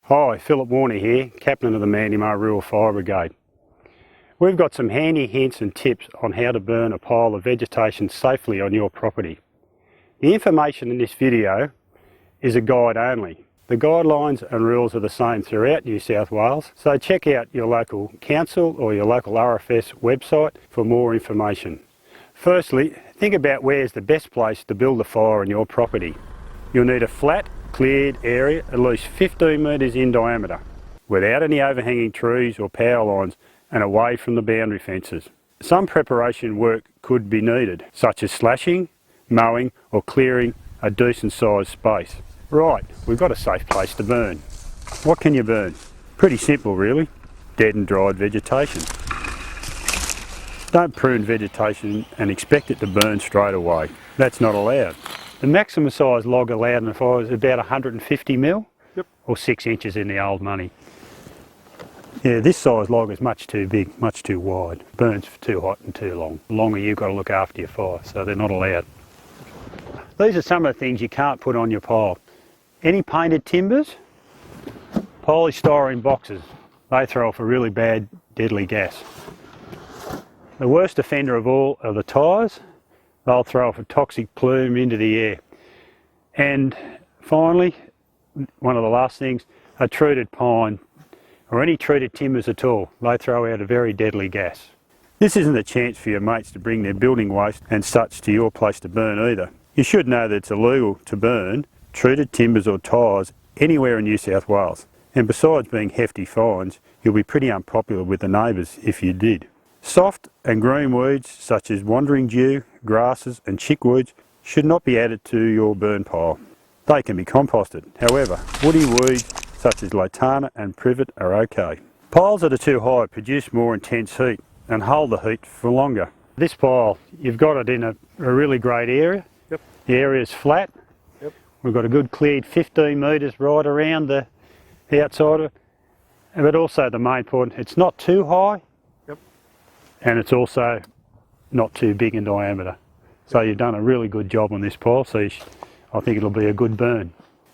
Hi, Philip Warner here, Captain of the Mandemar Rural Fire Brigade. We've got some handy hints and tips on how to burn a pile of vegetation safely on your property. The information in this video is a guide only. The guidelines and rules are the same throughout New South Wales, so check out your local council or your local RFS website for more information. Firstly, think about where's the best place to build a fire on your property. You'll need a flat, cleared area at least 15 metres in diameter, without any overhanging trees or power lines and away from the boundary fences. Some preparation work could be needed, such as slashing, mowing or clearing a decent sized space. Right, we've got a safe place to burn. What can you burn? Pretty simple really, dead and dried vegetation. Don't prune vegetation and expect it to burn straight away. That's not allowed. The maximum size log allowed in a fire is about 150 mil, or 6 inches in the old money. Yeah, this size log is much too big, much too wide. Burns too hot and too long. The longer you've got to look after your fire, so they're not allowed. These are some of the things you can't put on your pile. Any painted timbers, polystyrene boxes. They throw off a really bad, deadly gas. The worst offender of all are the tyres. They'll throw off a toxic plume into the air. And finally, one of the last things, a treated pine or any treated timbers at all. They throw out a very deadly gas. This isn't a chance for your mates to bring their building waste and such to your place to burn either. You should know that it's illegal to burn treated timbers or tyres anywhere in New South Wales. And besides being hefty fines, you'll be pretty unpopular with the neighbours if you did. Soft and green weeds such as wandering dew, grasses and chickweeds should not be added to your burn pile. They can be composted. However, woody weeds such as lantana and privet are okay. Piles that are too high produce more intense heat and hold the heat for longer. This pile, you've got it in a really great area. Yep. The area is flat. Yep. We've got a good cleared 15 metres right around the outside of it. But also the main point, it's not too high. And it's also not too big in diameter. So you've done a really good job on this pile, so I think it'll be a good burn.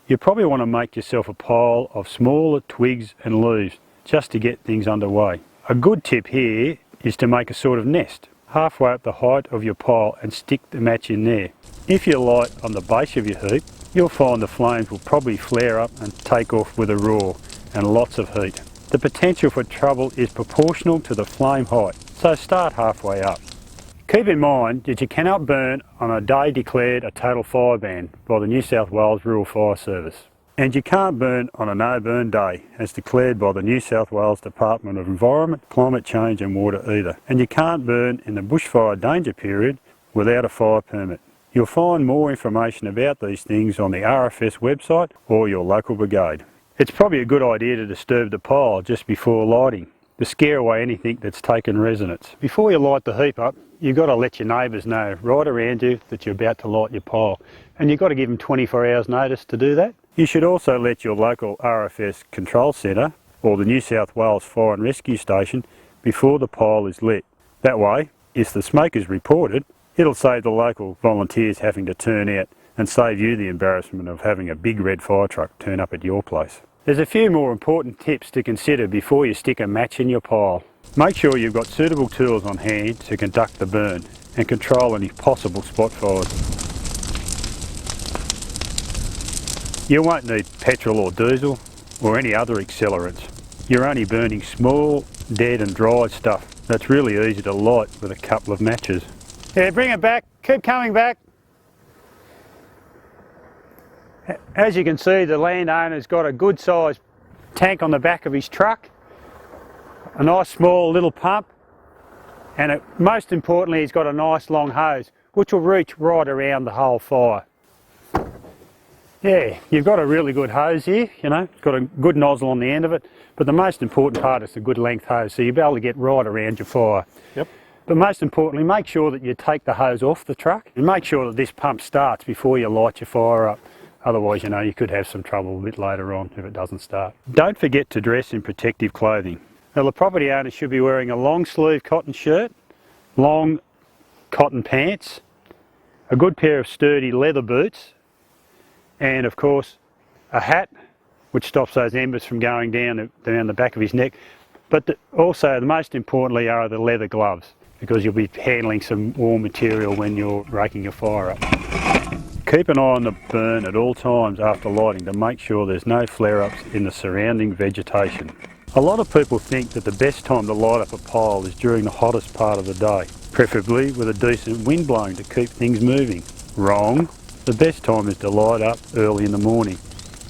You probably want to make yourself a pile of smaller twigs and leaves just to get things underway. A good tip here is to make a sort of nest halfway up the height of your pile and stick the match in there. If you light on the base of your heap, you'll find the flames will probably flare up and take off with a roar and lots of heat. The potential for trouble is proportional to the flame height, so start halfway up. Keep in mind that you cannot burn on a day declared a total fire ban by the New South Wales Rural Fire Service. And you can't burn on a no-burn day as declared by the New South Wales Department of Environment, Climate Change and Water either. And you can't burn in the bushfire danger period without a fire permit. You'll find more information about these things on the RFS website or your local brigade. It's probably a good idea to disturb the pile just before lighting, to scare away anything that's taken residence. Before you light the heap up, you've got to let your neighbours know right around you that you're about to light your pile. And you've got to give them 24 hours notice to do that. You should also let your local RFS control centre or the New South Wales Fire and Rescue Station before the pile is lit. That way, if the smoke is reported, it'll save the local volunteers having to turn out and save you the embarrassment of having a big red fire truck turn up at your place. There's a few more important tips to consider before you stick a match in your pile. Make sure you've got suitable tools on hand to conduct the burn and control any possible spot fires. You won't need petrol or diesel or any other accelerants. You're only burning small, dead and dry stuff that's really easy to light with a couple of matches. Yeah, bring it back, keep coming back. As you can see, the landowner's got a good sized tank on the back of his truck, a nice small little pump, and most importantly he's got a nice long hose which will reach right around the whole fire. Yeah, you've got a really good hose here, you know, it's got a good nozzle on the end of it, but the most important part is a good length hose, so you'll be able to get right around your fire. Yep. But most importantly, make sure that you take the hose off the truck and make sure that this pump starts before you light your fire up. Otherwise, you know, you could have some trouble a bit later on if it doesn't start. Don't forget to dress in protective clothing. Now, the property owner should be wearing a long sleeve cotton shirt, long cotton pants, a good pair of sturdy leather boots, and of course a hat which stops those embers from going down the back of his neck. But also, most importantly, are the leather gloves, because you'll be handling some warm material when you're raking your fire up. Keep an eye on the burn at all times after lighting to make sure there's no flare-ups in the surrounding vegetation. A lot of people think that the best time to light up a pile is during the hottest part of the day, preferably with a decent wind blowing to keep things moving. Wrong. The best time is to light up early in the morning,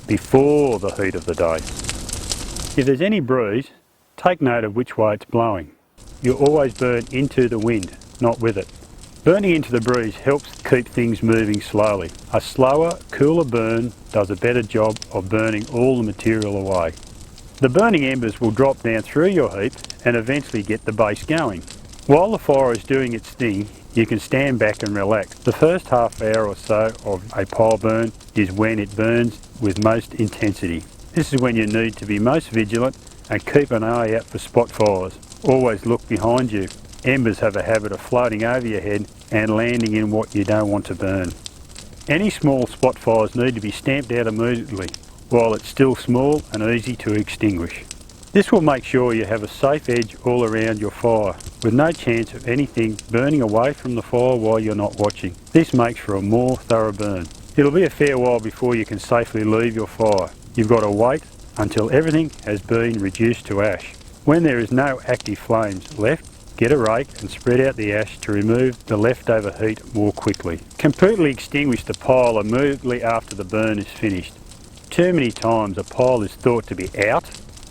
before the heat of the day. If there's any breeze, take note of which way it's blowing. You'll always burn into the wind, not with it. Burning into the breeze helps keep things moving slowly. A slower, cooler burn does a better job of burning all the material away. The burning embers will drop down through your heap and eventually get the base going. While the fire is doing its thing, you can stand back and relax. The first half hour or so of a pile burn is when it burns with most intensity. This is when you need to be most vigilant and keep an eye out for spot fires. Always look behind you. Embers have a habit of floating over your head and landing in what you don't want to burn. Any small spot fires need to be stamped out immediately while it's still small and easy to extinguish. This will make sure you have a safe edge all around your fire, with no chance of anything burning away from the fire while you're not watching. This makes for a more thorough burn. It'll be a fair while before you can safely leave your fire. You've got to wait until everything has been reduced to ash. When there is no active flames left, get a rake and spread out the ash to remove the leftover heat more quickly. Completely extinguish the pile immediately after the burn is finished. Too many times a pile is thought to be out,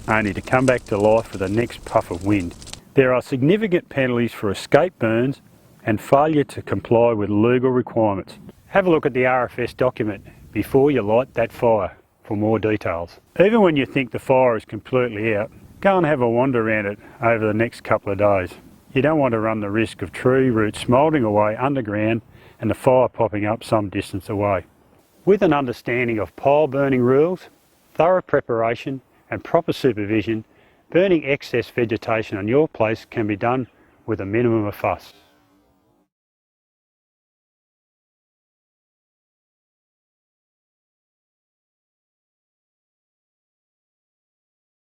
only to come back to life with the next puff of wind. There are significant penalties for escape burns and failure to comply with legal requirements. Have a look at the RFS document before you light that fire for more details. Even when you think the fire is completely out, go and have a wander around it over the next couple of days. You don't want to run the risk of tree roots smouldering away underground and the fire popping up some distance away. With an understanding of pile burning rules, thorough preparation and proper supervision, burning excess vegetation on your place can be done with a minimum of fuss.